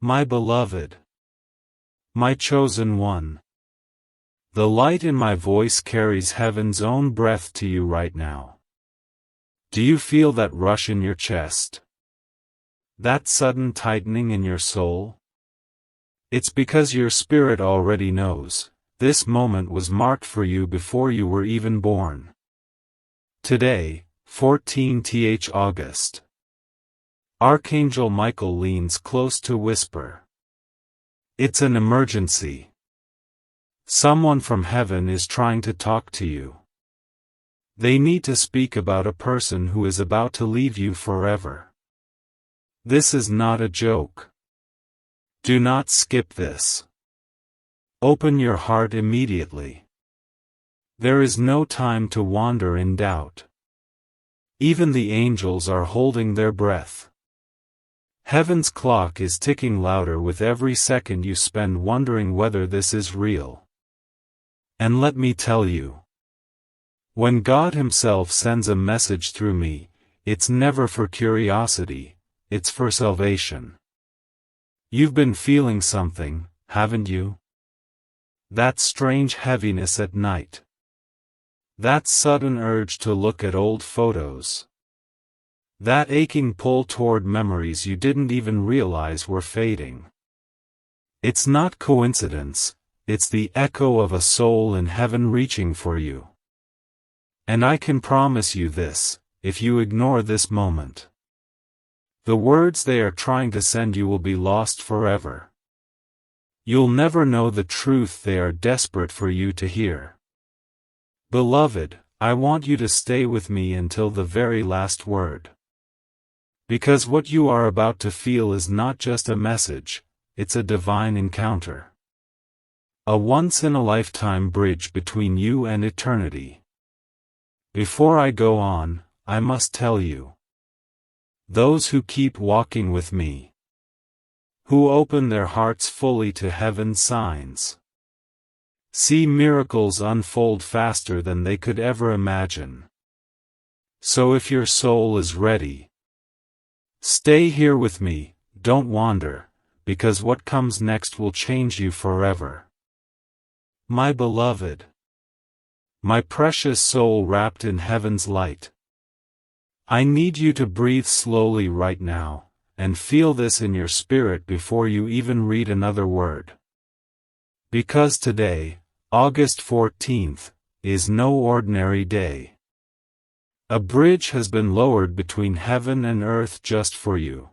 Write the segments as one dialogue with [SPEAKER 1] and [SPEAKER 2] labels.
[SPEAKER 1] My beloved, my chosen one. The light in my voice carries heaven's own breath to you right now. Do you feel that rush in your chest? That sudden tightening in your soul? It's because your spirit already knows. This moment was marked for you before you were even born. Today, 14th August. Archangel Michael leans close to whisper. It's an emergency. Someone from heaven is trying to talk to you. They need to speak about a person who is about to leave you forever. This is not a joke. Do not skip this. Open your heart immediately. There is no time to wander in doubt. Even the angels are holding their breath. Heaven's clock is ticking louder with every second you spend wondering whether this is real. And let me tell you, when God Himself sends a message through me, it's never for curiosity, it's for salvation. You've been feeling something, haven't you? That strange heaviness at night. That sudden urge to look at old photos. That aching pull toward memories you didn't even realize were fading. It's not coincidence, it's the echo of a soul in heaven reaching for you. And I can promise you this, if you ignore this moment, the words they are trying to send you will be lost forever. You'll never know the truth they are desperate for you to hear. Beloved, I want you to stay with me until the very last word. Because what you are about to feel is not just a message, it's a divine encounter. A once-in-a-lifetime bridge between you and eternity. Before I go on, I must tell you. Those who keep walking with me, who open their hearts fully to heaven's signs, see miracles unfold faster than they could ever imagine. So if your soul is ready, stay here with me, don't wander, because what comes next will change you forever. My beloved, my precious soul wrapped in heaven's light, I need you to breathe slowly right now, and feel this in your spirit before you even read another word. Because today, August 14th, is no ordinary day. A bridge has been lowered between heaven and earth just for you.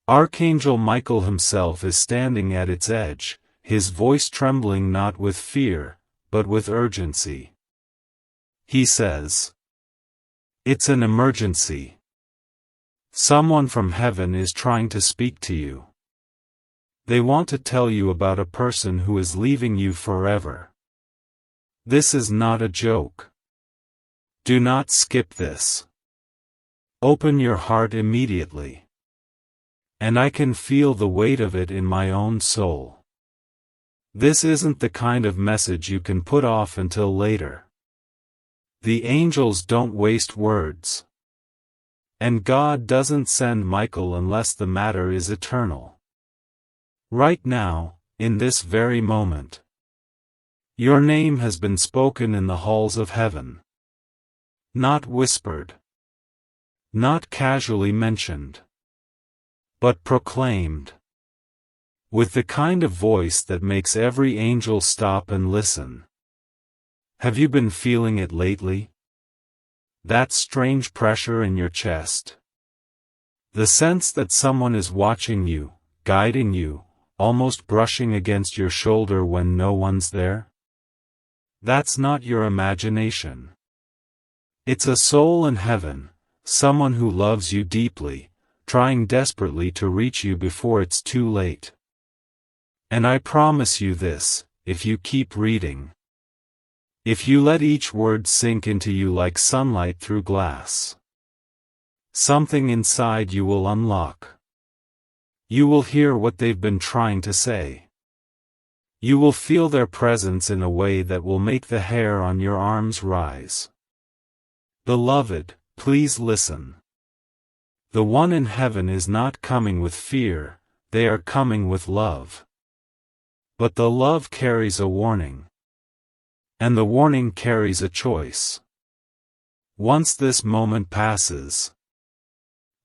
[SPEAKER 1] Archangel Michael himself is standing at its edge, his voice trembling not with fear, but with urgency. He says, "It's an emergency. Someone from heaven is trying to speak to you. They want to tell you about a person who is leaving you forever. This is not a joke. Do not skip this. Open your heart immediately. And I can feel the weight of it in my own soul. This isn't the kind of message you can put off until later. The angels don't waste words. And God doesn't send Michael unless the matter is eternal. Right now, in this very moment, your name has been spoken in the halls of heaven. Not whispered. Not casually mentioned. But proclaimed. With the kind of voice that makes every angel stop and listen. Have you been feeling it lately? That strange pressure in your chest? The sense that someone is watching you, guiding you, almost brushing against your shoulder when no one's there? That's not your imagination. It's a soul in heaven, someone who loves you deeply, trying desperately to reach you before it's too late. And I promise you this, if you keep reading. If you let each word sink into you like sunlight through glass, something inside you will unlock. You will hear what they've been trying to say. You will feel their presence in a way that will make the hair on your arms rise. Beloved, please listen. The one in heaven is not coming with fear, they are coming with love. But the love carries a warning. And the warning carries a choice. Once this moment passes,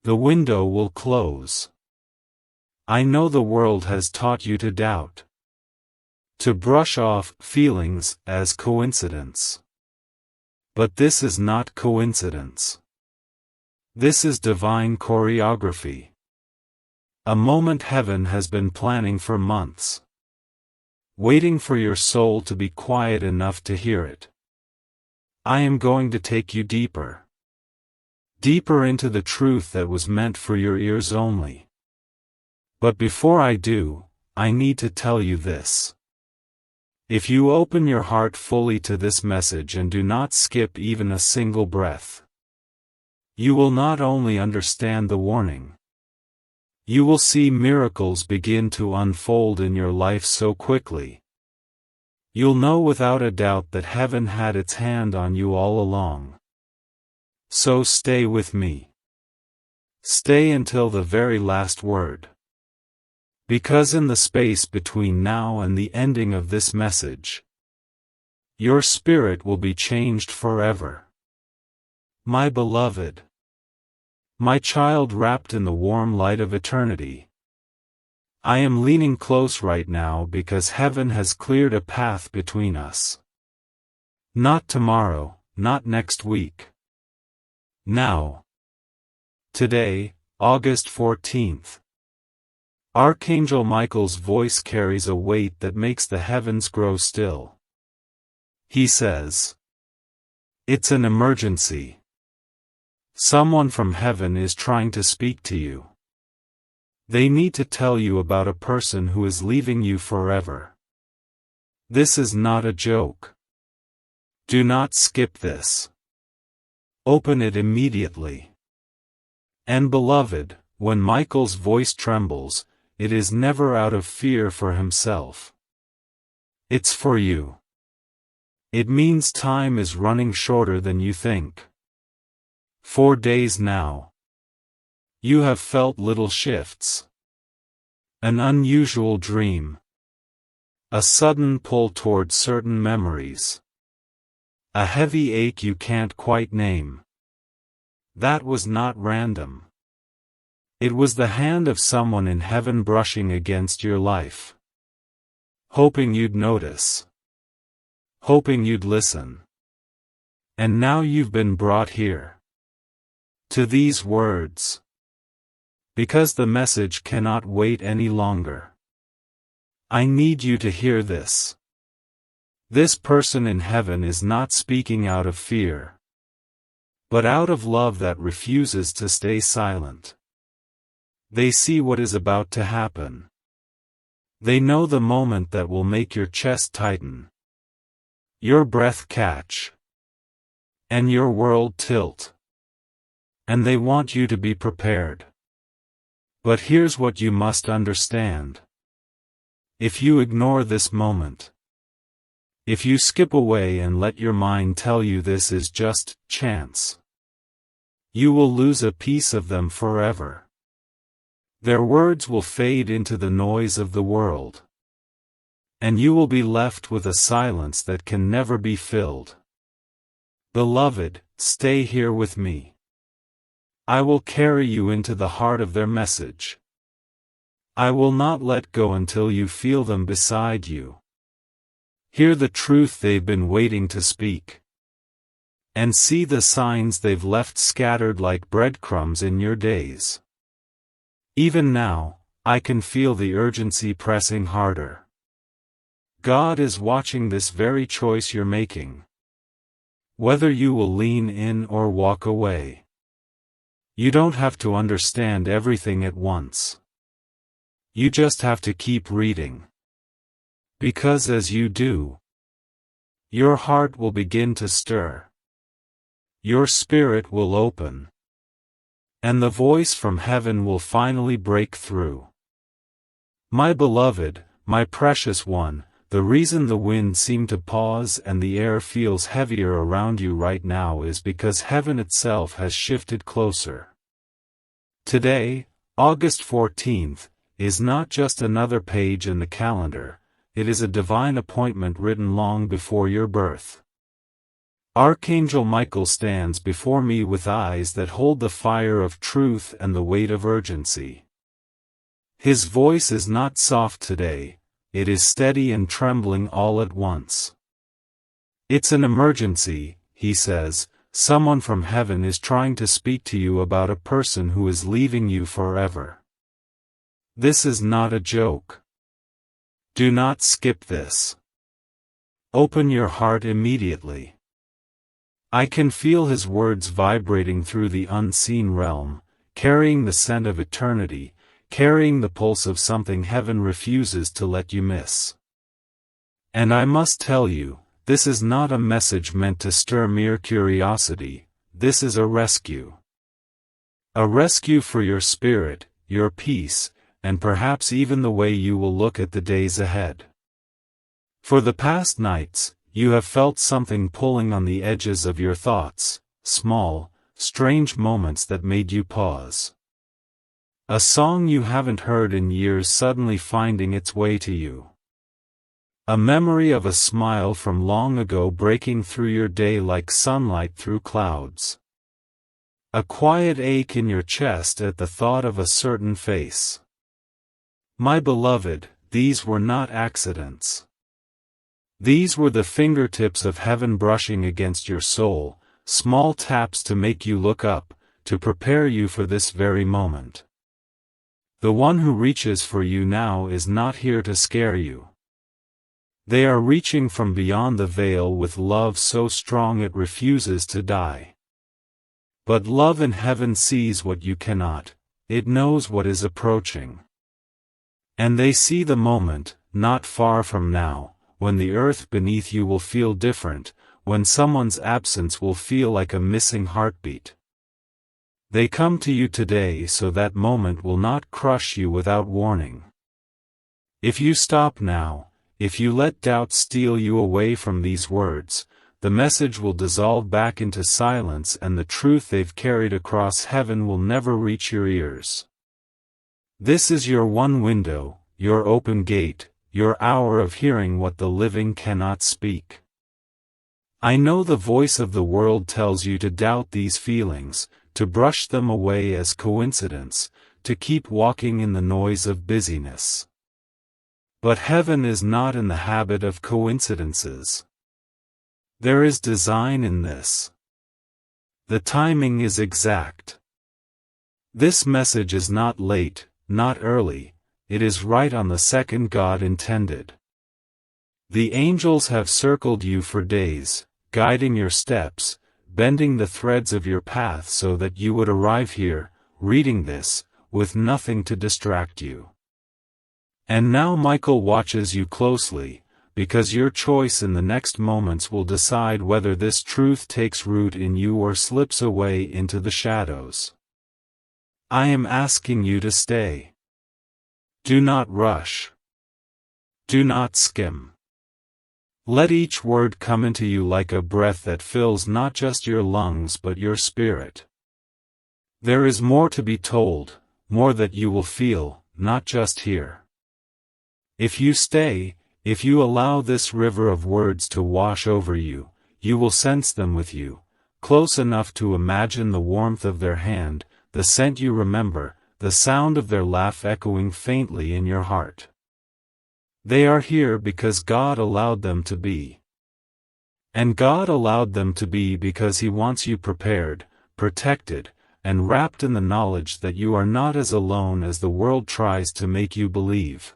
[SPEAKER 1] the window will close. I know the world has taught you to doubt, to brush off feelings as coincidence. But this is not coincidence. This is divine choreography. A moment heaven has been planning for months, waiting for your soul to be quiet enough to hear it. I am going to take you deeper. Deeper into the truth that was meant for your ears only. But before I do, I need to tell you this. If you open your heart fully to this message and do not skip even a single breath, you will not only understand the warning, you will see miracles begin to unfold in your life so quickly. You'll know without a doubt that heaven had its hand on you all along. So stay with me. Stay until the very last word. Because in the space between now and the ending of this message, your spirit will be changed forever. My beloved, my child wrapped in the warm light of eternity, I am leaning close right now because heaven has cleared a path between us. Not tomorrow, not next week. Now. Today, August 14th. Archangel Michael's voice carries a weight that makes the heavens grow still. He says, "It's an emergency. Someone from heaven is trying to speak to you. They need to tell you about a person who is leaving you forever. This is not a joke. Do not skip this. Open it immediately." And beloved, when Michael's voice trembles, it is never out of fear for himself. It's for you. It means time is running shorter than you think. 4 days now. You have felt little shifts. An unusual dream. A sudden pull toward certain memories. A heavy ache you can't quite name. That was not random. It was the hand of someone in heaven brushing against your life. Hoping you'd notice. Hoping you'd listen. And now you've been brought here. To these words. Because the message cannot wait any longer. I need you to hear this. This person in heaven is not speaking out of fear, but out of love that refuses to stay silent. They see what is about to happen. They know the moment that will make your chest tighten, your breath catch, and your world tilt. And they want you to be prepared. But here's what you must understand. If you ignore this moment, if you skip away and let your mind tell you this is just chance, you will lose a piece of them forever. Their words will fade into the noise of the world. And you will be left with a silence that can never be filled. Beloved, stay here with me. I will carry you into the heart of their message. I will not let go until you feel them beside you. Hear the truth they've been waiting to speak. And see the signs they've left scattered like breadcrumbs in your days. Even now, I can feel the urgency pressing harder. God is watching this very choice you're making. Whether you will lean in or walk away. You don't have to understand everything at once. You just have to keep reading. Because as you do, your heart will begin to stir. Your spirit will open. And the voice from heaven will finally break through. My beloved, my precious one, the reason the wind seemed to pause and the air feels heavier around you right now is because heaven itself has shifted closer. Today, August 14th, is not just another page in the calendar, it is a divine appointment written long before your birth. Archangel Michael stands before me with eyes that hold the fire of truth and the weight of urgency. His voice is not soft today, it is steady and trembling all at once. It's an emergency, he says. Someone from heaven is trying to speak to you about a person who is leaving you forever. This is not a joke. Do not skip this. Open your heart immediately. I can feel his words vibrating through the unseen realm, carrying the scent of eternity, carrying the pulse of something heaven refuses to let you miss. And I must tell you, this is not a message meant to stir mere curiosity, this is a rescue. A rescue for your spirit, your peace, and perhaps even the way you will look at the days ahead. For the past nights, you have felt something pulling on the edges of your thoughts, small, strange moments that made you pause. A song you haven't heard in years suddenly finding its way to you. A memory of a smile from long ago breaking through your day like sunlight through clouds. A quiet ache in your chest at the thought of a certain face. My beloved, these were not accidents. These were the fingertips of heaven brushing against your soul, small taps to make you look up, to prepare you for this very moment. The one who reaches for you now is not here to scare you. They are reaching from beyond the veil with love so strong it refuses to die. But love in heaven sees what you cannot, it knows what is approaching. And they see the moment, not far from now, when the earth beneath you will feel different, when someone's absence will feel like a missing heartbeat. They come to you today so that moment will not crush you without warning. If you stop now, if you let doubt steal you away from these words, the message will dissolve back into silence and the truth they've carried across heaven will never reach your ears. This is your one window, your open gate, your hour of hearing what the living cannot speak. I know the voice of the world tells you to doubt these feelings, to brush them away as coincidence, to keep walking in the noise of busyness. But heaven is not in the habit of coincidences. There is design in this. The timing is exact. This message is not late, not early, it is right on the second God intended. The angels have circled you for days, guiding your steps, bending the threads of your path so that you would arrive here, reading this, with nothing to distract you. And now Michael watches you closely, because your choice in the next moments will decide whether this truth takes root in you or slips away into the shadows. I am asking you to stay. Do not rush. Do not skim. Let each word come into you like a breath that fills not just your lungs but your spirit. There is more to be told, more that you will feel, not just hear. If you stay, if you allow this river of words to wash over you, you will sense them with you, close enough to imagine the warmth of their hand, the scent you remember, the sound of their laugh echoing faintly in your heart. They are here because God allowed them to be. And God allowed them to be because He wants you prepared, protected, and wrapped in the knowledge that you are not as alone as the world tries to make you believe.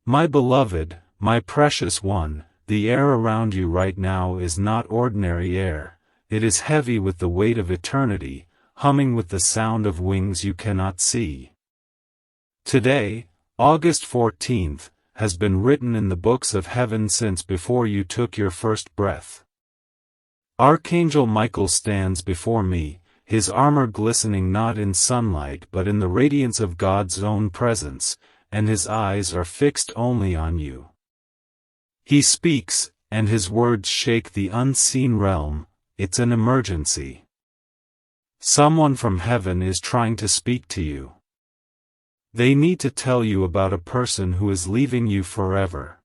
[SPEAKER 1] My beloved, my precious one, the air around you right now is not ordinary air, it is heavy with the weight of eternity, humming with the sound of wings you cannot see. Today, August 14th, has been written in the books of heaven since before you took your first breath. Archangel Michael stands before me, his armor glistening not in sunlight but in the radiance of God's own presence, and his eyes are fixed only on you. He speaks, and his words shake the unseen realm. It's an emergency. Someone from heaven is trying to speak to you. They need to tell you about a person who is leaving you forever.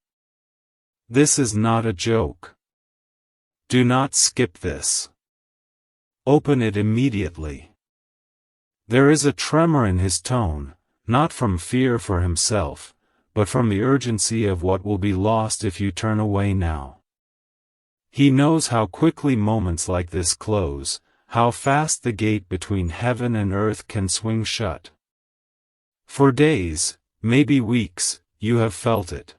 [SPEAKER 1] This is not a joke. Do not skip this. Open it immediately. There is a tremor in his tone, not from fear for himself, but from the urgency of what will be lost if you turn away now. He knows how quickly moments like this close, how fast the gate between heaven and earth can swing shut. For days, maybe weeks, you have felt it.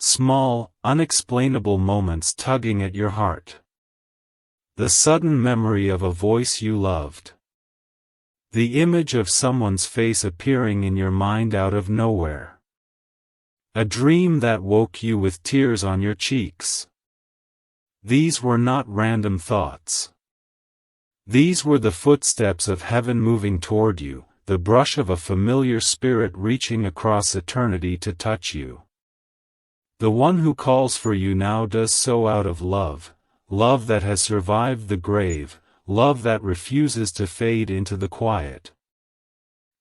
[SPEAKER 1] Small, unexplainable moments tugging at your heart. The sudden memory of a voice you loved. The image of someone's face appearing in your mind out of nowhere. A dream that woke you with tears on your cheeks. These were not random thoughts. These were the footsteps of heaven moving toward you, the brush of a familiar spirit reaching across eternity to touch you. The one who calls for you now does so out of love, love that has survived the grave, love that refuses to fade into the quiet.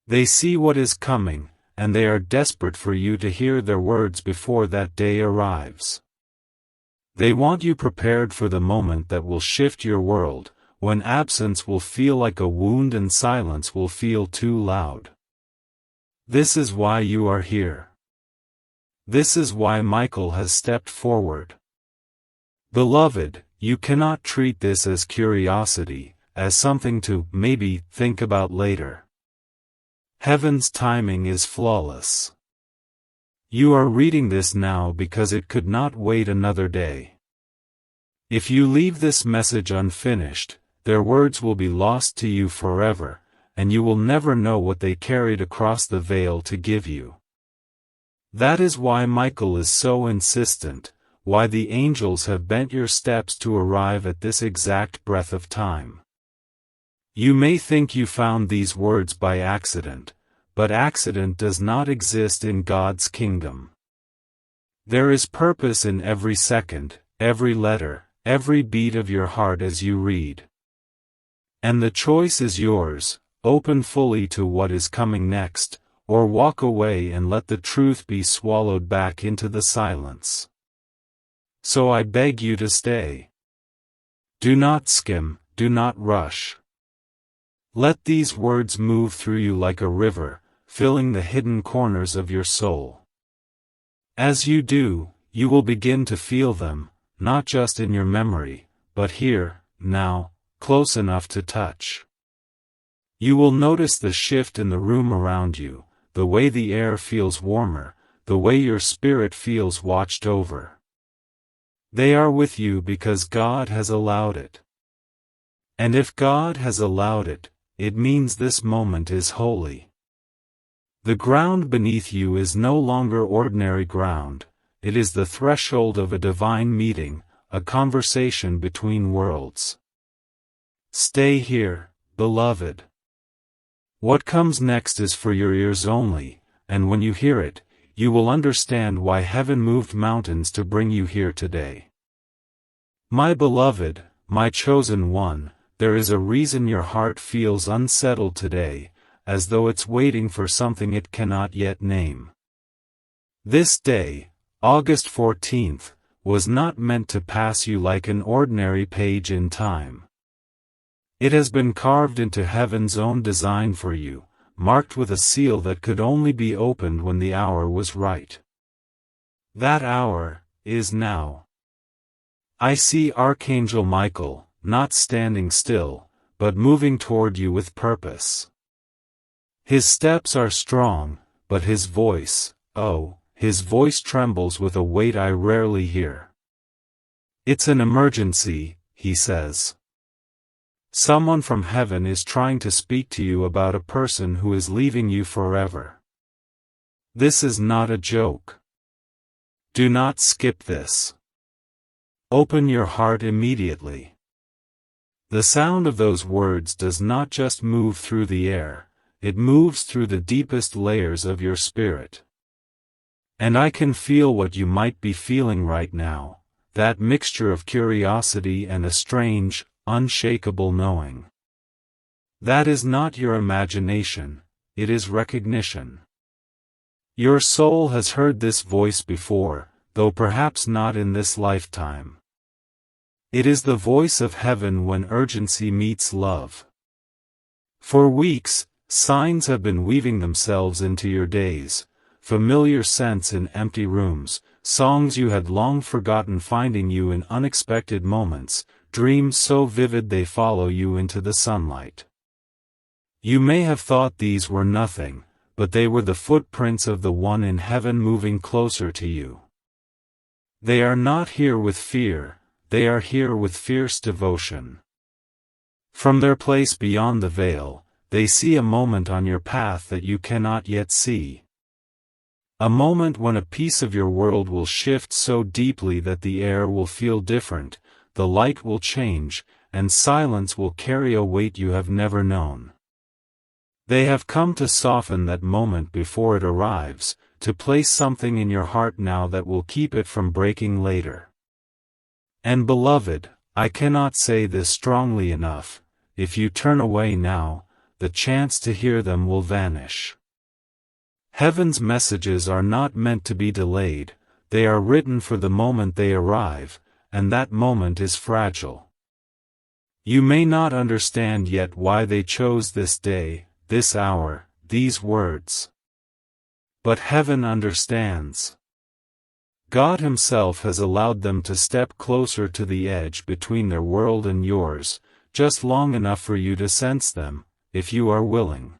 [SPEAKER 1] They see what is coming, and they are desperate for you to hear their words before that day arrives. They want you prepared for the moment that will shift your world, when absence will feel like a wound and silence will feel too loud. This is why you are here. This is why Michael has stepped forward. Beloved, you cannot treat this as curiosity, as something to, maybe, think about later. Heaven's timing is flawless. You are reading this now because it could not wait another day. If you leave this message unfinished, their words will be lost to you forever, and you will never know what they carried across the veil to give you. That is why Michael is so insistent, why the angels have bent your steps to arrive at this exact breath of time. You may think you found these words by accident, but accident does not exist in God's kingdom. There is purpose in every second, every letter, every beat of your heart as you read. And the choice is yours: open fully to what is coming next, or walk away and let the truth be swallowed back into the silence. So I beg you to stay. Do not skim, do not rush. Let these words move through you like a river, filling the hidden corners of your soul. As you do, you will begin to feel them, not just in your memory, but here, now, close enough to touch. You will notice the shift in the room around you, the way the air feels warmer, the way your spirit feels watched over. They are with you because God has allowed it. And if God has allowed it, it means this moment is holy. The ground beneath you is no longer ordinary ground, it is the threshold of a divine meeting, a conversation between worlds. Stay here, beloved. What comes next is for your ears only, and when you hear it, you will understand why heaven moved mountains to bring you here today. My beloved, my chosen one, there is a reason your heart feels unsettled today, as though it's waiting for something it cannot yet name. This day, August 14th, was not meant to pass you like an ordinary page in time. It has been carved into heaven's own design for you, marked with a seal that could only be opened when the hour was right. That hour is now. I see Archangel Michael, not standing still, but moving toward you with purpose. His steps are strong, but his voice, oh, his voice trembles with a weight I rarely hear. It's an emergency, he says. Someone from heaven is trying to speak to you about a person who is leaving you forever. This is not a joke. Do not skip this. Open your heart immediately. The sound of those words does not just move through the air, it moves through the deepest layers of your spirit. And I can feel what you might be feeling right now, that mixture of curiosity and a strange, unshakable knowing. That is not your imagination, it is recognition. Your soul has heard this voice before, though perhaps not in this lifetime. It is the voice of heaven when urgency meets love. For weeks, signs have been weaving themselves into your days, familiar scents in empty rooms, songs you had long forgotten finding you in unexpected moments, dreams so vivid they follow you into the sunlight. You may have thought these were nothing, but they were the footprints of the one in heaven moving closer to you. They are not here with fear, they are here with fierce devotion. From their place beyond the veil, they see a moment on your path that you cannot yet see. A moment when a piece of your world will shift so deeply that the air will feel different, the light will change, and silence will carry a weight you have never known. They have come to soften that moment before it arrives, to place something in your heart now that will keep it from breaking later. And beloved, I cannot say this strongly enough, if you turn away now, the chance to hear them will vanish. Heaven's messages are not meant to be delayed, they are written for the moment they arrive, and that moment is fragile. You may not understand yet why they chose this day, this hour, these words. But heaven understands. God Himself has allowed them to step closer to the edge between their world and yours, just long enough for you to sense them, if you are willing.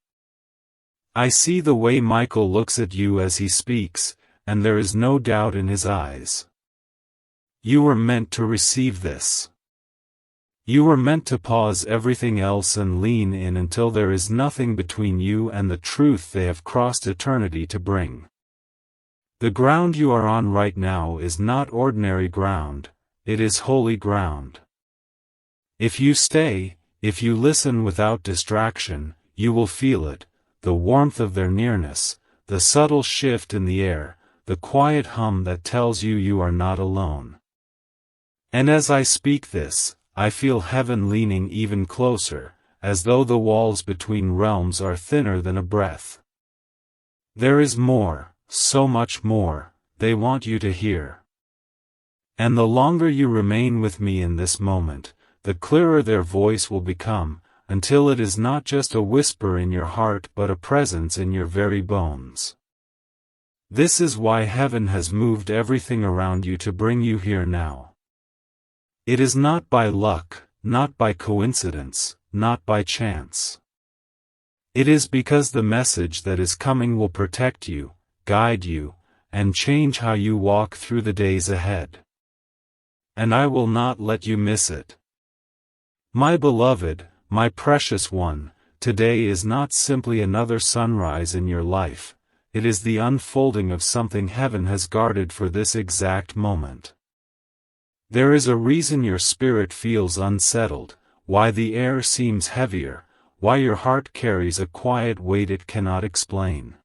[SPEAKER 1] I see the way Michael looks at you as he speaks, and there is no doubt in his eyes. You were meant to receive this. You were meant to pause everything else and lean in until there is nothing between you and the truth they have crossed eternity to bring. The ground you are on right now is not ordinary ground, it is holy ground. If you stay, if you listen without distraction, you will feel it, the warmth of their nearness, the subtle shift in the air, the quiet hum that tells you you are not alone. And as I speak this, I feel heaven leaning even closer, as though the walls between realms are thinner than a breath. There is more, so much more, they want you to hear. And the longer you remain with me in this moment, the clearer their voice will become, until it is not just a whisper in your heart but a presence in your very bones. This is why heaven has moved everything around you to bring you here now. It is not by luck, not by coincidence, not by chance. It is because the message that is coming will protect you, guide you, and change how you walk through the days ahead. And I will not let you miss it. My beloved, my precious one, today is not simply another sunrise in your life, it is the unfolding of something heaven has guarded for this exact moment. There is a reason your spirit feels unsettled, why the air seems heavier, why your heart carries a quiet weight it cannot explain.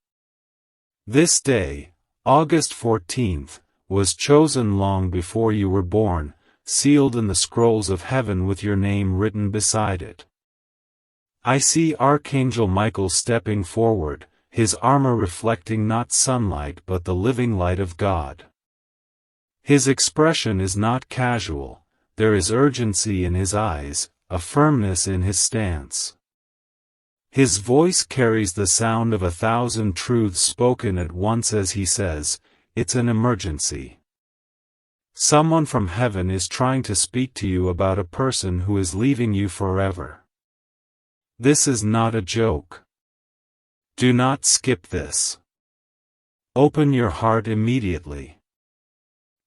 [SPEAKER 1] This day, August 14th, was chosen long before you were born, sealed in the scrolls of heaven with your name written beside it. I see Archangel Michael stepping forward, his armor reflecting not sunlight but the living light of God. His expression is not casual, there is urgency in his eyes, a firmness in his stance. His voice carries the sound of 1,000 truths spoken at once as he says, "It's an emergency." Someone from heaven is trying to speak to you about a person who is leaving you forever. This is not a joke. Do not skip this. Open your heart immediately.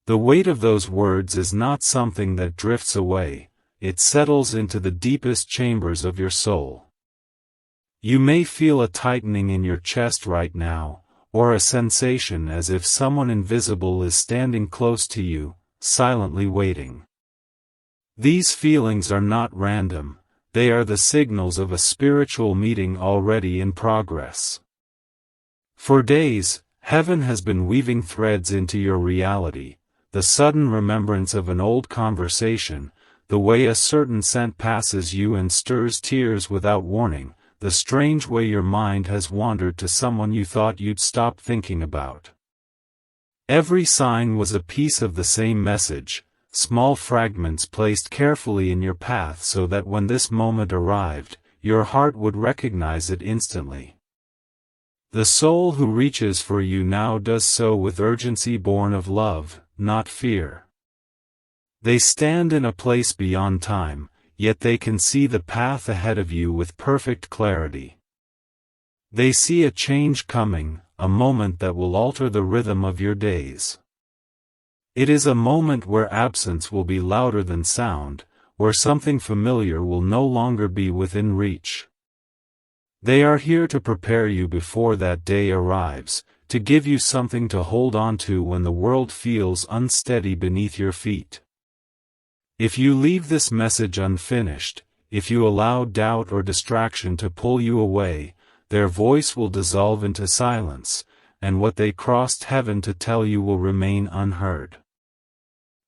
[SPEAKER 1] The weight of those words is not something that drifts away, it settles into the deepest chambers of your soul. You may feel a tightening in your chest right now, or a sensation as if someone invisible is standing close to you, silently waiting. These feelings are not random, they are the signals of a spiritual meeting already in progress. For days, heaven has been weaving threads into your reality, the sudden remembrance of an old conversation, the way a certain scent passes you and stirs tears without warning, the strange way your mind has wandered to someone you thought you'd stop thinking about. Every sign was a piece of the same message, small fragments placed carefully in your path so that when this moment arrived, your heart would recognize it instantly. The soul who reaches for you now does so with urgency born of love, not fear. They stand in a place beyond time, yet they can see the path ahead of you with perfect clarity. They see a change coming, a moment that will alter the rhythm of your days. It is a moment where absence will be louder than sound, where something familiar will no longer be within reach. They are here to prepare you before that day arrives, to give you something to hold on to when the world feels unsteady beneath your feet. If you leave this message unfinished, if you allow doubt or distraction to pull you away, their voice will dissolve into silence, and what they crossed heaven to tell you will remain unheard.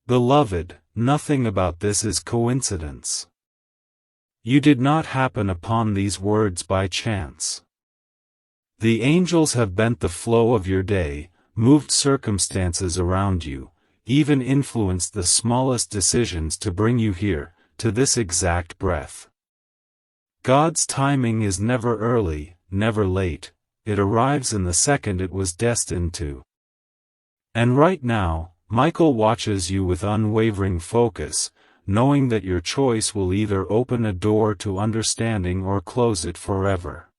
[SPEAKER 1] Beloved, nothing about this is coincidence. You did not happen upon these words by chance. The angels have bent the flow of your day, moved circumstances around you, even influenced the smallest decisions to bring you here, to this exact breath. God's timing is never early, never late, it arrives in the second it was destined to. And right now, Michael watches you with unwavering focus, knowing that your choice will either open a door to understanding or close it forever.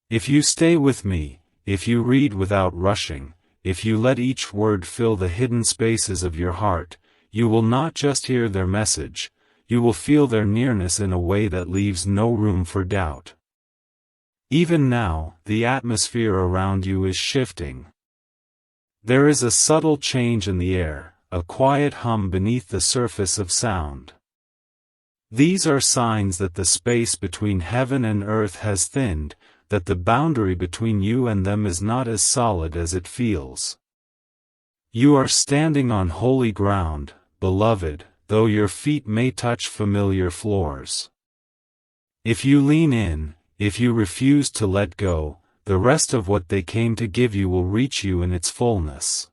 [SPEAKER 1] If you stay with me, if you read without rushing, if you let each word fill the hidden spaces of your heart, you will not just hear their message, you will feel their nearness in a way that leaves no room for doubt. Even now, the atmosphere around you is shifting. There is a subtle change in the air, a quiet hum beneath the surface of sound. These are signs that the space between heaven and earth has thinned, that the boundary between you and them is not as solid as it feels. You are standing on holy ground, beloved, though your feet may touch familiar floors. If you lean in, if you refuse to let go, the rest of what they came to give you will reach you in its fullness.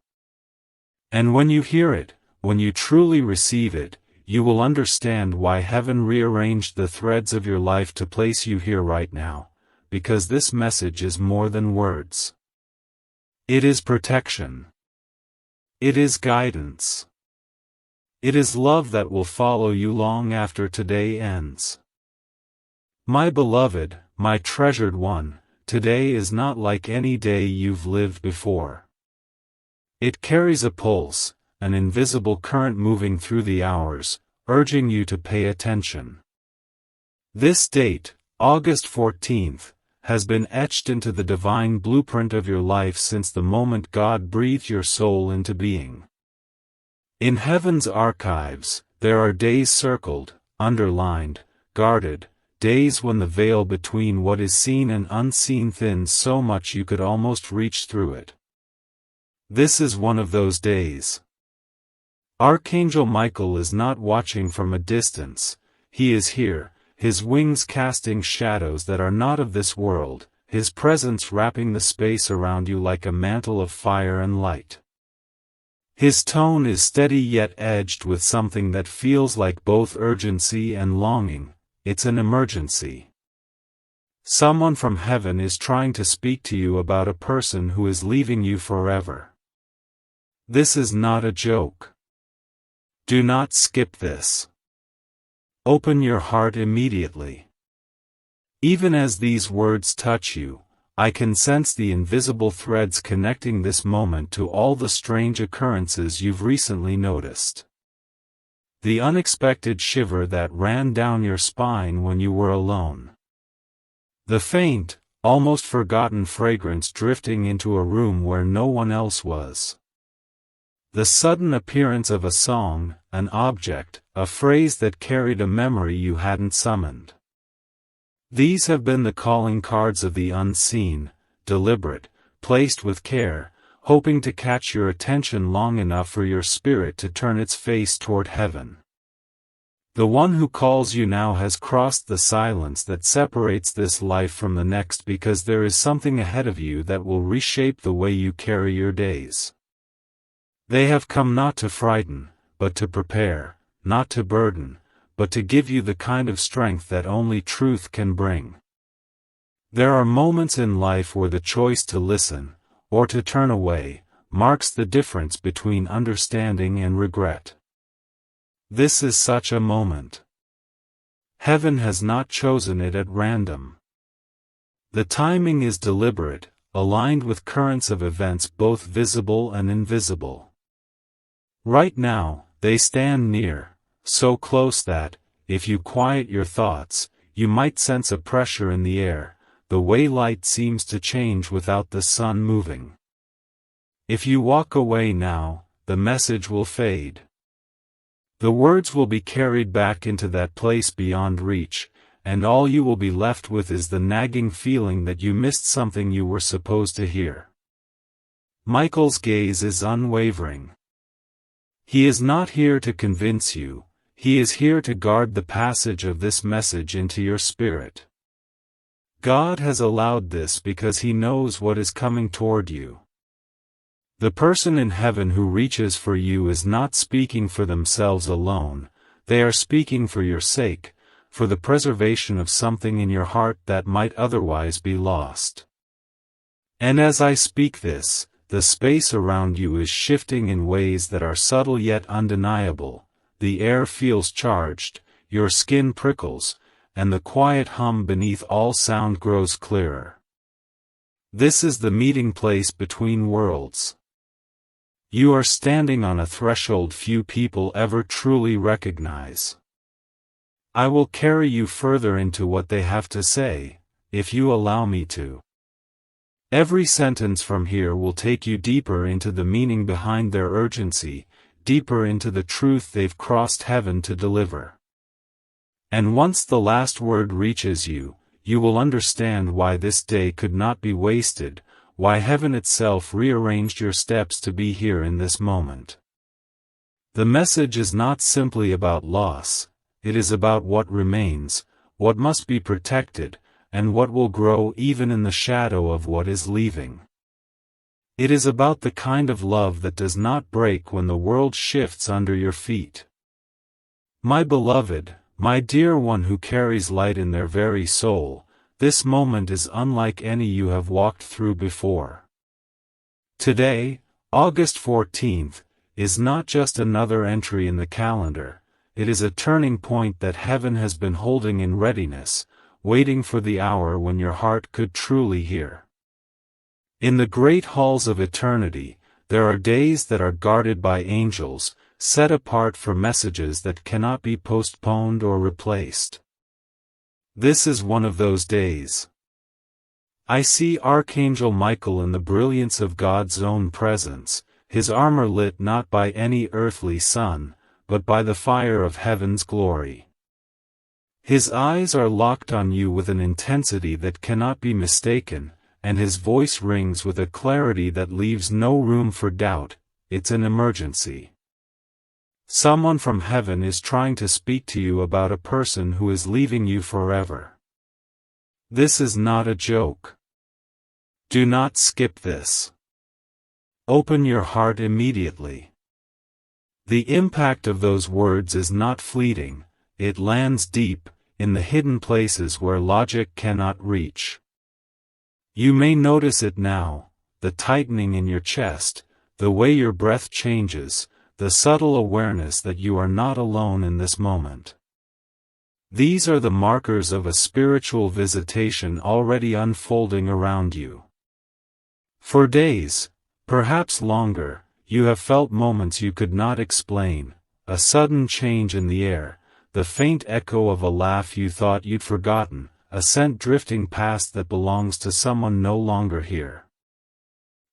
[SPEAKER 1] And when you hear it, when you truly receive it, you will understand why heaven rearranged the threads of your life to place you here right now, because this message is more than words. It is protection. It is guidance. It is love that will follow you long after today ends. My beloved, my treasured one, today is not like any day you've lived before. It carries a pulse, an invisible current moving through the hours, urging you to pay attention. This date, August 14th, has been etched into the divine blueprint of your life since the moment God breathed your soul into being. In heaven's archives, there are days circled, underlined, guarded, days when the veil between what is seen and unseen thins so much you could almost reach through it. This is one of those days. Archangel Michael is not watching from a distance, he is here, his wings casting shadows that are not of this world, his presence wrapping the space around you like a mantle of fire and light. His tone is steady yet edged with something that feels like both urgency and longing. It's an emergency. Someone from heaven is trying to speak to you about a person who is leaving you forever. This is not a joke. Do not skip this. Open your heart immediately. Even as these words touch you, I can sense the invisible threads connecting this moment to all the strange occurrences you've recently noticed. The unexpected shiver that ran down your spine when you were alone. The faint, almost forgotten fragrance drifting into a room where no one else was. The sudden appearance of a song, an object, a phrase that carried a memory you hadn't summoned. These have been the calling cards of the unseen, deliberate, placed with care, hoping to catch your attention long enough for your spirit to turn its face toward heaven. The one who calls you now has crossed the silence that separates this life from the next, because there is something ahead of you that will reshape the way you carry your days. They have come not to frighten, but to prepare, not to burden, but to give you the kind of strength that only truth can bring. There are moments in life where the choice to listen, or to turn away, marks the difference between understanding and regret. This is such a moment. Heaven has not chosen it at random. The timing is deliberate, aligned with currents of events both visible and invisible. Right now, they stand near, so close that, if you quiet your thoughts, you might sense a pressure in the air, the way light seems to change without the sun moving. If you walk away now, the message will fade. The words will be carried back into that place beyond reach, and all you will be left with is the nagging feeling that you missed something you were supposed to hear. Michael's gaze is unwavering. He is not here to convince you, he is here to guard the passage of this message into your spirit. God has allowed this because he knows what is coming toward you. The person in heaven who reaches for you is not speaking for themselves alone, they are speaking for your sake, for the preservation of something in your heart that might otherwise be lost. And as I speak this, the space around you is shifting in ways that are subtle yet undeniable. The air feels charged, your skin prickles, and the quiet hum beneath all sound grows clearer. This is the meeting place between worlds. You are standing on a threshold few people ever truly recognize. I will carry you further into what they have to say, if you allow me to. Every sentence from here will take you deeper into the meaning behind their urgency, deeper into the truth they've crossed heaven to deliver. And once the last word reaches you, you will understand why this day could not be wasted, why heaven itself rearranged your steps to be here in this moment. The message is not simply about loss, it is about what remains, what must be protected, and what will grow even in the shadow of what is leaving. It is about the kind of love that does not break when the world shifts under your feet. My beloved, my dear one who carries light in their very soul, this moment is unlike any you have walked through before. Today, August 14th, is not just another entry in the calendar, it is a turning point that heaven has been holding in readiness, waiting for the hour when your heart could truly hear. In the great halls of eternity, there are days that are guarded by angels, set apart for messages that cannot be postponed or replaced. This is one of those days. I see Archangel Michael in the brilliance of God's own presence, his armor lit not by any earthly sun, but by the fire of heaven's glory. His eyes are locked on you with an intensity that cannot be mistaken, and his voice rings with a clarity that leaves no room for doubt. It's an emergency. Someone from heaven is trying to speak to you about a person who is leaving you forever. This is not a joke. Do not skip this. Open your heart immediately. The impact of those words is not fleeting, it lands deep, in the hidden places where logic cannot reach. You may notice it now, the tightening in your chest, the way your breath changes, the subtle awareness that you are not alone in this moment. These are the markers of a spiritual visitation already unfolding around you. For days, perhaps longer, you have felt moments you could not explain, a sudden change in the air, the faint echo of a laugh you thought you'd forgotten, a scent drifting past that belongs to someone no longer here.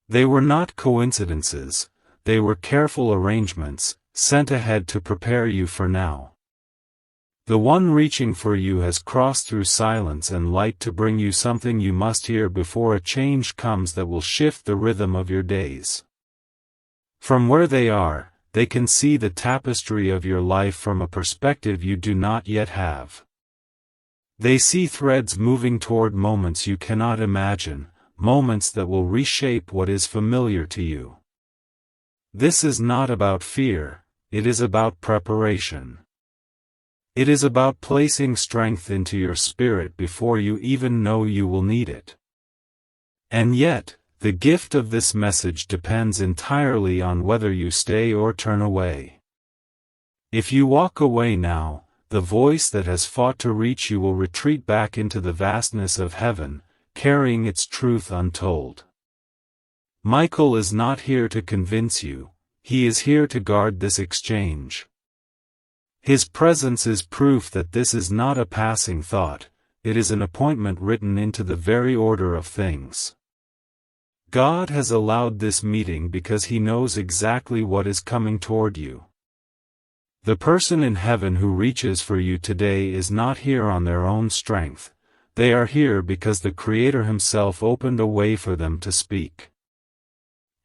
[SPEAKER 1] They were not coincidences. They were careful arrangements, sent ahead to prepare you for now. The one reaching for you has crossed through silence and light to bring you something you must hear before a change comes that will shift the rhythm of your days. From where they are, they can see the tapestry of your life from a perspective you do not yet have. They see threads moving toward moments you cannot imagine, moments that will reshape what is familiar to you. This is not about fear, it is about preparation. It is about placing strength into your spirit before you even know you will need it. And yet, the gift of this message depends entirely on whether you stay or turn away. If you walk away now, the voice that has fought to reach you will retreat back into the vastness of heaven, carrying its truth untold. Michael is not here to convince you, he is here to guard this exchange. His presence is proof that this is not a passing thought, it is an appointment written into the very order of things. God has allowed this meeting because He knows exactly what is coming toward you. The person in heaven who reaches for you today is not here on their own strength, they are here because the Creator Himself opened a way for them to speak.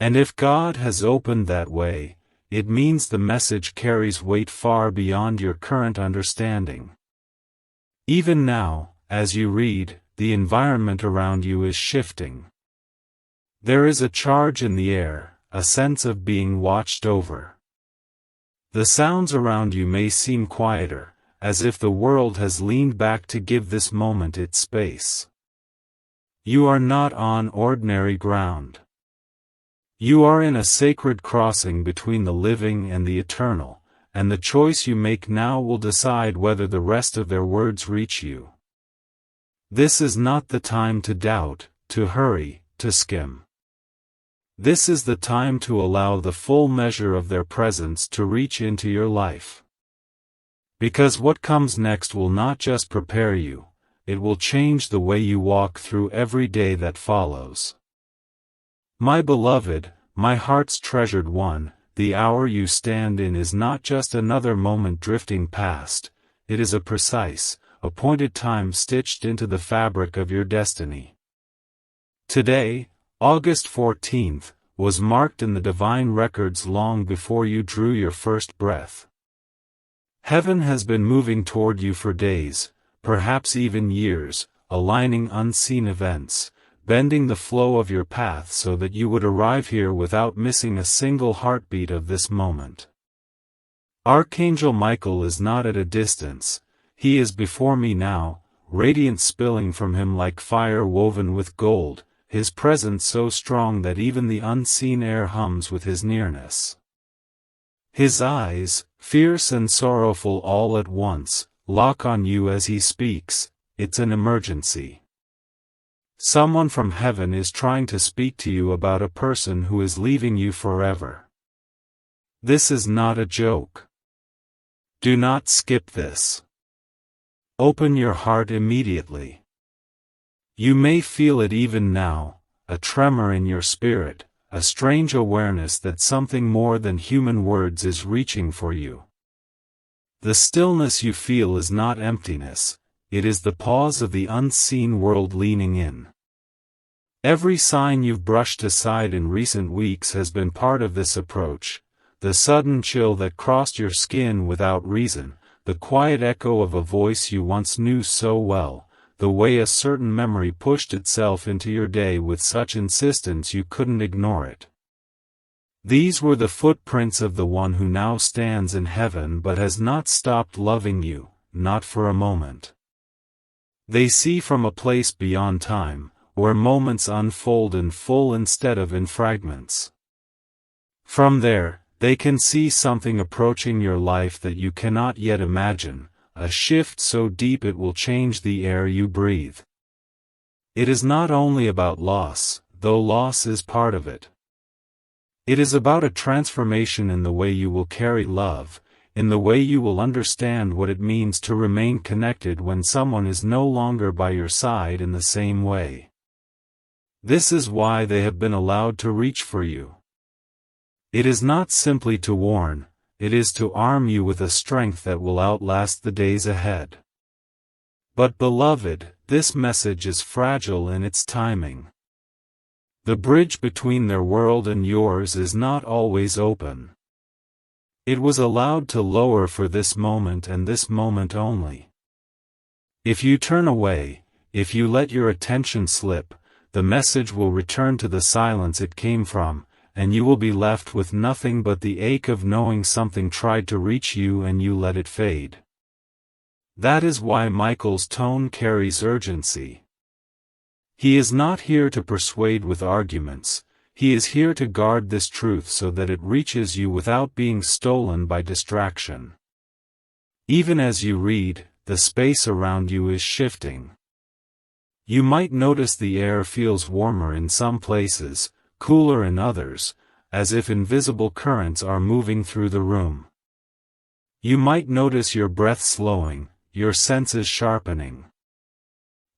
[SPEAKER 1] And if God has opened that way, it means the message carries weight far beyond your current understanding. Even now, as you read, the environment around you is shifting. There is a charge in the air, a sense of being watched over. The sounds around you may seem quieter, as if the world has leaned back to give this moment its space. You are not on ordinary ground. You are in a sacred crossing between the living and the eternal, and the choice you make now will decide whether the rest of their words reach you. This is not the time to doubt, to hurry, to skim. This is the time to allow the full measure of their presence to reach into your life. Because what comes next will not just prepare you, it will change the way you walk through every day that follows. My beloved, my heart's treasured one, the hour you stand in is not just another moment drifting past, it is a precise, appointed time stitched into the fabric of your destiny. Today, August 14th, was marked in the divine records long before you drew your first breath. Heaven has been moving toward you for days, perhaps even years, aligning unseen events, bending the flow of your path so that you would arrive here without missing a single heartbeat of this moment. Archangel Michael is not at a distance, he is before me now, radiance spilling from him like fire woven with gold, his presence so strong that even the unseen air hums with his nearness. His eyes, fierce and sorrowful all at once, lock on you as he speaks. It's an emergency. Someone from heaven is trying to speak to you about a person who is leaving you forever. This is not a joke. Do not skip this. Open your heart immediately. You may feel it even now, a tremor in your spirit, a strange awareness that something more than human words is reaching for you. The stillness you feel is not emptiness, it is the pause of the unseen world leaning in. Every sign you've brushed aside in recent weeks has been part of this approach, the sudden chill that crossed your skin without reason, the quiet echo of a voice you once knew so well, the way a certain memory pushed itself into your day with such insistence you couldn't ignore it. These were the footprints of the one who now stands in heaven but has not stopped loving you, not for a moment. They see from a place beyond time, where moments unfold in full instead of in fragments. From there, they can see something approaching your life that you cannot yet imagine, a shift so deep it will change the air you breathe. It is not only about loss, though loss is part of it. It is about a transformation in the way you will carry love, in the way you will understand what it means to remain connected when someone is no longer by your side in the same way. This is why they have been allowed to reach for you. It is not simply to warn, it is to arm you with a strength that will outlast the days ahead. But beloved, this message is fragile in its timing. The bridge between their world and yours is not always open. It was allowed to lower for this moment and this moment only. If you turn away, if you let your attention slip, the message will return to the silence it came from, and you will be left with nothing but the ache of knowing something tried to reach you and you let it fade. That is why Michael's tone carries urgency. He is not here to persuade with arguments, he is here to guard this truth so that it reaches you without being stolen by distraction. Even as you read, the space around you is shifting. You might notice the air feels warmer in some places, cooler in others, as if invisible currents are moving through the room. You might notice your breath slowing, your senses sharpening.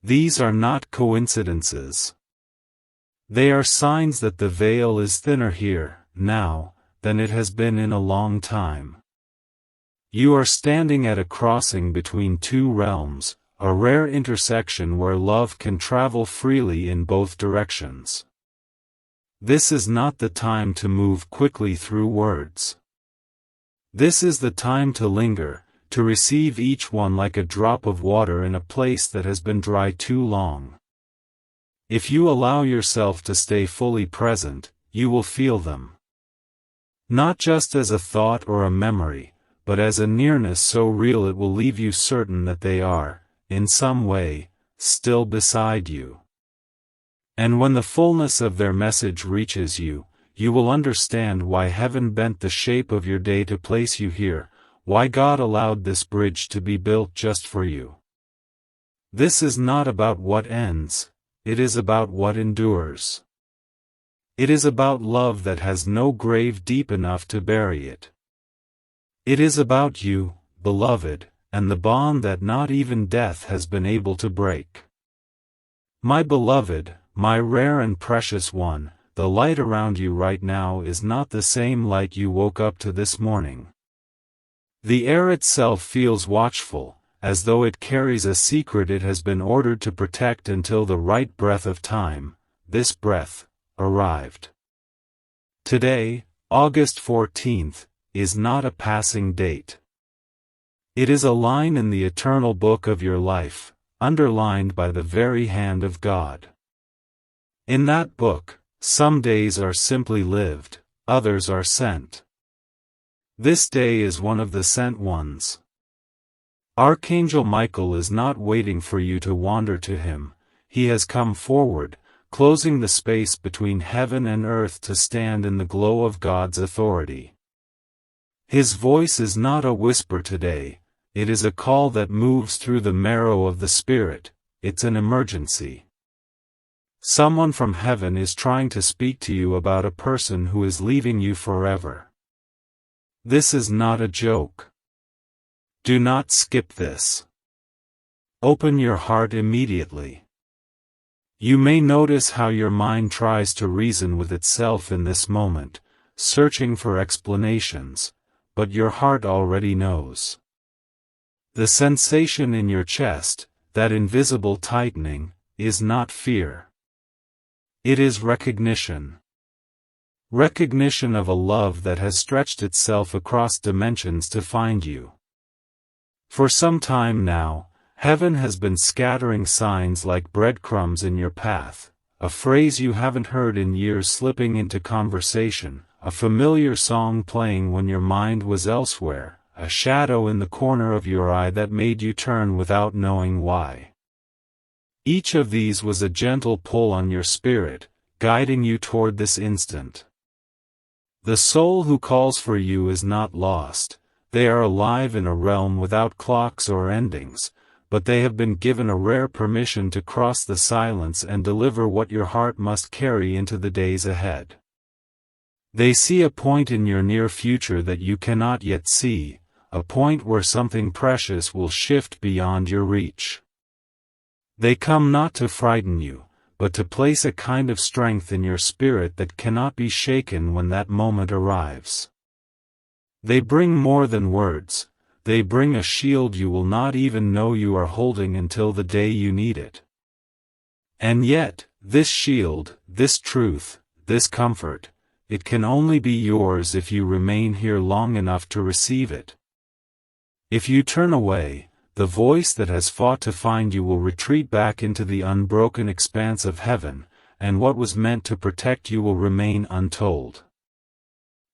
[SPEAKER 1] These are not coincidences. They are signs that the veil is thinner here, now, than it has been in a long time. You are standing at a crossing between two realms, a rare intersection where love can travel freely in both directions. This is not the time to move quickly through words. This is the time to linger, to receive each one like a drop of water in a place that has been dry too long. If you allow yourself to stay fully present, you will feel them. Not just as a thought or a memory, but as a nearness so real it will leave you certain that they are, in some way, still beside you. And when the fullness of their message reaches you, you will understand why heaven bent the shape of your day to place you here, why God allowed this bridge to be built just for you. This is not about what ends, it is about what endures. It is about love that has no grave deep enough to bury it. It is about you, beloved, and the bond that not even death has been able to break. My beloved, my rare and precious one, the light around you right now is not the same light you woke up to this morning. The air itself feels watchful, as though it carries a secret it has been ordered to protect until the right breath of time, this breath, arrived. Today, August 14th, is not a passing date. It is a line in the eternal book of your life, underlined by the very hand of God. In that book, some days are simply lived, others are sent. This day is one of the sent ones. Archangel Michael is not waiting for you to wander to him, he has come forward, closing the space between heaven and earth to stand in the glow of God's authority. His voice is not a whisper today, it is a call that moves through the marrow of the spirit, it's an emergency. Someone from heaven is trying to speak to you about a person who is leaving you forever. This is not a joke. Do not skip this. Open your heart immediately. You may notice how your mind tries to reason with itself in this moment, searching for explanations, but your heart already knows. The sensation in your chest, that invisible tightening, is not fear. It is recognition. Recognition of a love that has stretched itself across dimensions to find you. For some time now, heaven has been scattering signs like breadcrumbs in your path, a phrase you haven't heard in years slipping into conversation, a familiar song playing when your mind was elsewhere, a shadow in the corner of your eye that made you turn without knowing why. Each of these was a gentle pull on your spirit, guiding you toward this instant. The soul who calls for you is not lost, they are alive in a realm without clocks or endings, but they have been given a rare permission to cross the silence and deliver what your heart must carry into the days ahead. They see a point in your near future that you cannot yet see, a point where something precious will shift beyond your reach. They come not to frighten you, but to place a kind of strength in your spirit that cannot be shaken when that moment arrives. They bring more than words, they bring a shield you will not even know you are holding until the day you need it. And yet, this shield, this truth, this comfort, it can only be yours if you remain here long enough to receive it. If you turn away, the voice that has fought to find you will retreat back into the unbroken expanse of heaven, and what was meant to protect you will remain untold.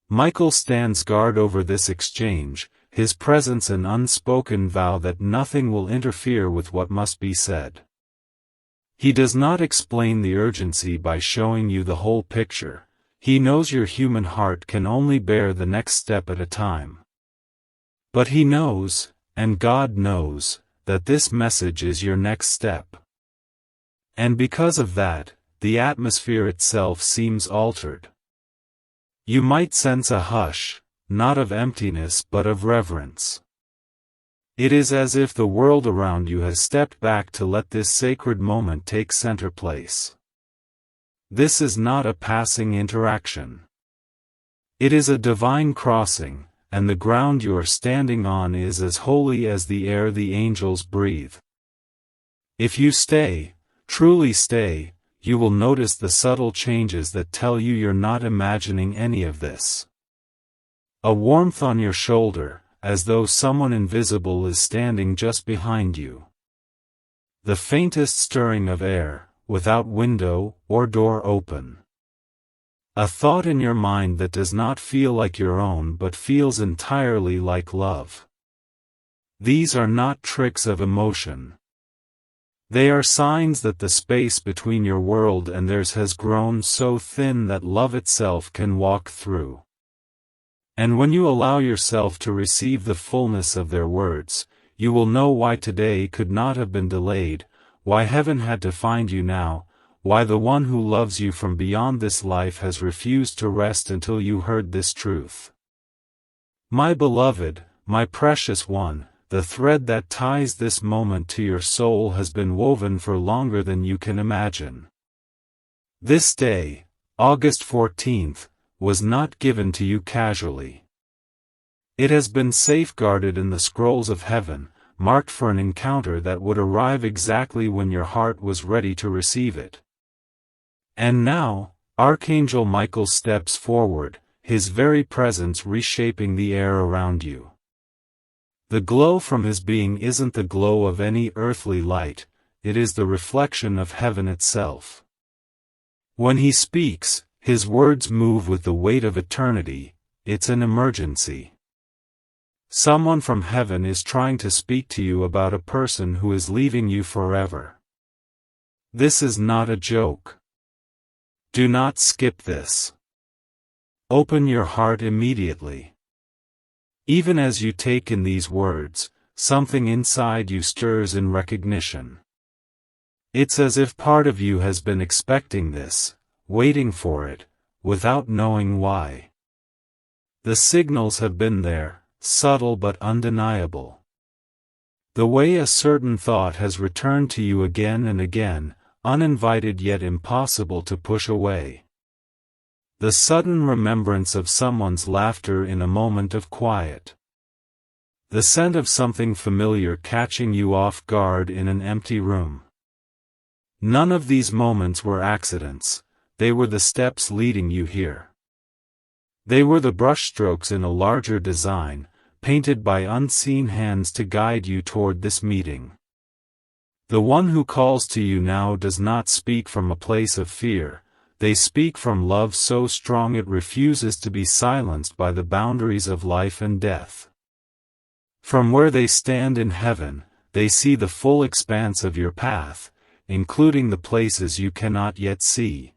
[SPEAKER 1] Michael stands guard over this exchange, his presence an unspoken vow that nothing will interfere with what must be said. He does not explain the urgency by showing you the whole picture. He knows your human heart can only bear the next step at a time. But he knows, and God knows, that this message is your next step. And because of that, the atmosphere itself seems altered. You might sense a hush, not of emptiness but of reverence. It is as if the world around you has stepped back to let this sacred moment take center place. This is not a passing interaction. It is a divine crossing, and the ground you are standing on is as holy as the air the angels breathe. If you stay, truly stay, you will notice the subtle changes that tell you you're not imagining any of this. A warmth on your shoulder, as though someone invisible is standing just behind you. The faintest stirring of air, without window or door open. A thought in your mind that does not feel like your own but feels entirely like love. These are not tricks of emotion. They are signs that the space between your world and theirs has grown so thin that love itself can walk through. And when you allow yourself to receive the fullness of their words, you will know why today could not have been delayed, why heaven had to find you now, why the one who loves you from beyond this life has refused to rest until you heard this truth. My beloved, my precious one, the thread that ties this moment to your soul has been woven for longer than you can imagine. This day, August 14th, was not given to you casually. It has been safeguarded in the scrolls of heaven, marked for an encounter that would arrive exactly when your heart was ready to receive it. And now, Archangel Michael steps forward, his very presence reshaping the air around you. The glow from his being isn't the glow of any earthly light, it is the reflection of heaven itself. When he speaks, his words move with the weight of eternity. It's an emergency. Someone from heaven is trying to speak to you about a person who is leaving you forever. This is not a joke. Do not skip this. Open your heart immediately. Even as you take in these words, something inside you stirs in recognition. It's as if part of you has been expecting this, waiting for it, without knowing why. The signals have been there, subtle but undeniable. The way a certain thought has returned to you again and again, uninvited yet impossible to push away. The sudden remembrance of someone's laughter in a moment of quiet. The scent of something familiar catching you off guard in an empty room. None of these moments were accidents, they were the steps leading you here. They were the brushstrokes in a larger design, painted by unseen hands to guide you toward this meeting. The one who calls to you now does not speak from a place of fear. They speak from love so strong it refuses to be silenced by the boundaries of life and death. From where they stand in heaven, they see the full expanse of your path, including the places you cannot yet see.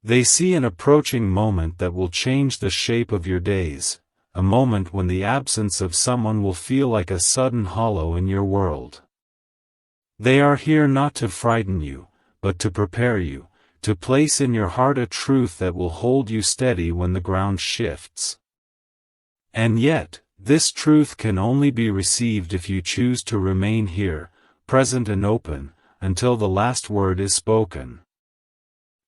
[SPEAKER 1] They see an approaching moment that will change the shape of your days, a moment when the absence of someone will feel like a sudden hollow in your world. They are here not to frighten you, but to prepare you, to place in your heart a truth that will hold you steady when the ground shifts. And yet, this truth can only be received if you choose to remain here, present and open, until the last word is spoken.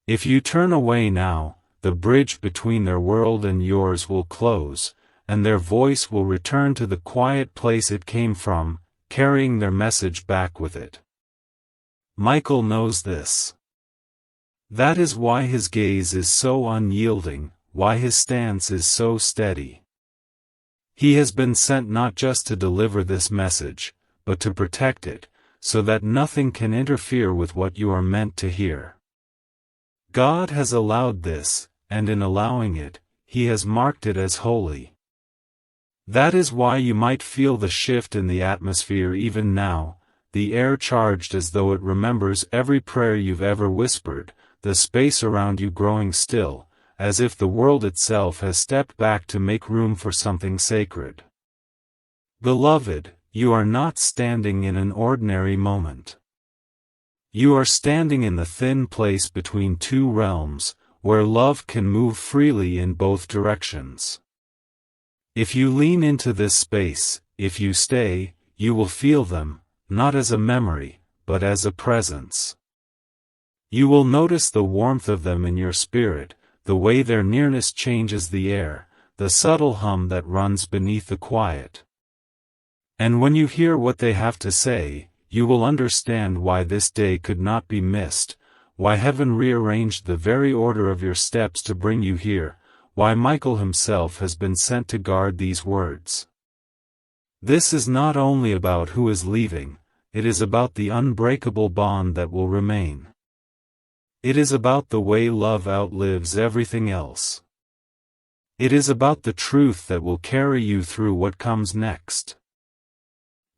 [SPEAKER 1] If you turn away now, the bridge between their world and yours will close, and their voice will return to the quiet place it came from, carrying their message back with it. Michael knows this. That is why his gaze is so unyielding, why his stance is so steady. He has been sent not just to deliver this message, but to protect it, so that nothing can interfere with what you are meant to hear. God has allowed this, and in allowing it, He has marked it as holy. That is why you might feel the shift in the atmosphere even now, the air charged as though it remembers every prayer you've ever whispered, the space around you growing still, as if the world itself has stepped back to make room for something sacred. Beloved, you are not standing in an ordinary moment. You are standing in the thin place between two realms, where love can move freely in both directions. If you lean into this space, if you stay, you will feel them, not as a memory, but as a presence. You will notice the warmth of them in your spirit, the way their nearness changes the air, the subtle hum that runs beneath the quiet. And when you hear what they have to say, you will understand why this day could not be missed, why heaven rearranged the very order of your steps to bring you here, why Michael himself has been sent to guard these words. This is not only about who is leaving, it is about the unbreakable bond that will remain. It is about the way love outlives everything else. It is about the truth that will carry you through what comes next.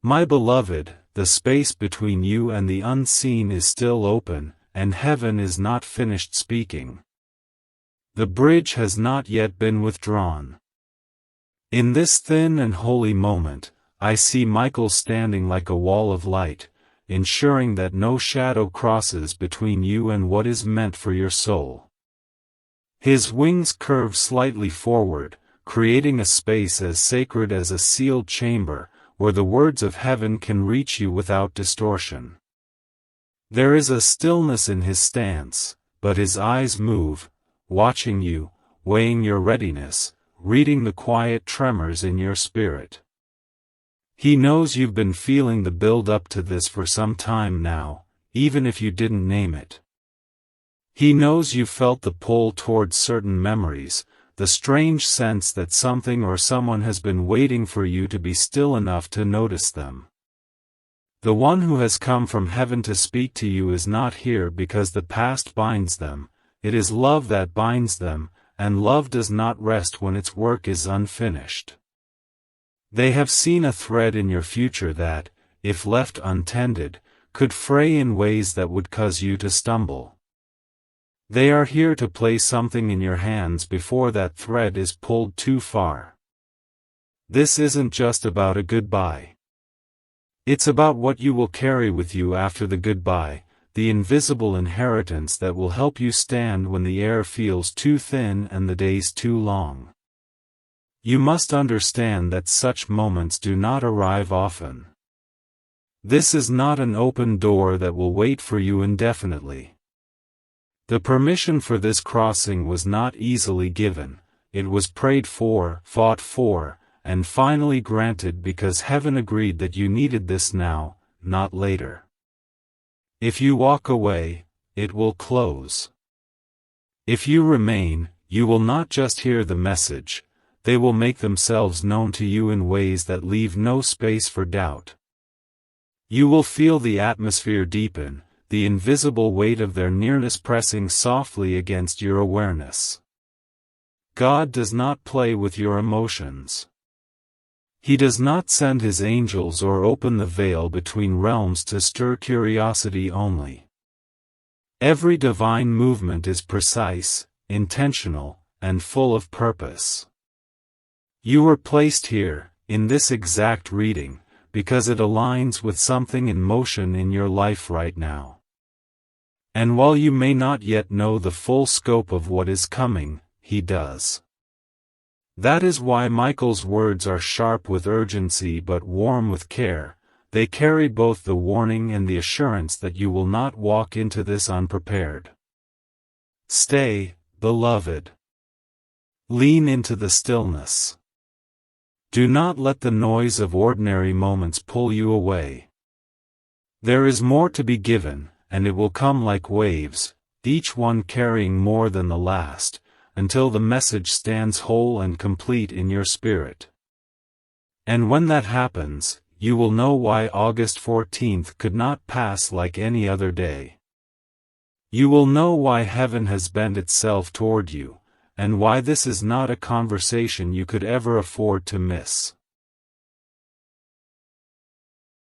[SPEAKER 1] My beloved, the space between you and the unseen is still open, and heaven is not finished speaking. The bridge has not yet been withdrawn. In this thin and holy moment, I see Michael standing like a wall of light, ensuring that no shadow crosses between you and what is meant for your soul. His wings curve slightly forward, creating a space as sacred as a sealed chamber, where the words of heaven can reach you without distortion. There is a stillness in his stance, but his eyes move, watching you, weighing your readiness, reading the quiet tremors in your spirit. He knows you've been feeling the build-up to this for some time now, even if you didn't name it. He knows you felt the pull towards certain memories, the strange sense that something or someone has been waiting for you to be still enough to notice them. The one who has come from heaven to speak to you is not here because the past binds them, it is love that binds them, and love does not rest when its work is unfinished. They have seen a thread in your future that, if left untended, could fray in ways that would cause you to stumble. They are here to place something in your hands before that thread is pulled too far. This isn't just about a goodbye. It's about what you will carry with you after the goodbye, the invisible inheritance that will help you stand when the air feels too thin and the days too long. You must understand that such moments do not arrive often. This is not an open door that will wait for you indefinitely. The permission for this crossing was not easily given, it was prayed for, fought for, and finally granted because heaven agreed that you needed this now, not later. If you walk away, it will close. If you remain, you will not just hear the message, they will make themselves known to you in ways that leave no space for doubt. You will feel the atmosphere deepen, the invisible weight of their nearness pressing softly against your awareness. God does not play with your emotions. He does not send his angels or open the veil between realms to stir curiosity only. Every divine movement is precise, intentional, and full of purpose. You were placed here, in this exact reading, because it aligns with something in motion in your life right now. And while you may not yet know the full scope of what is coming, he does. That is why Michael's words are sharp with urgency but warm with care. They carry both the warning and the assurance that you will not walk into this unprepared. Stay, beloved. Lean into the stillness. Do not let the noise of ordinary moments pull you away. There is more to be given, and it will come like waves, each one carrying more than the last, until the message stands whole and complete in your spirit. And when that happens, you will know why August 14th could not pass like any other day. You will know why heaven has bent itself toward you, and why this is not a conversation you could ever afford to miss.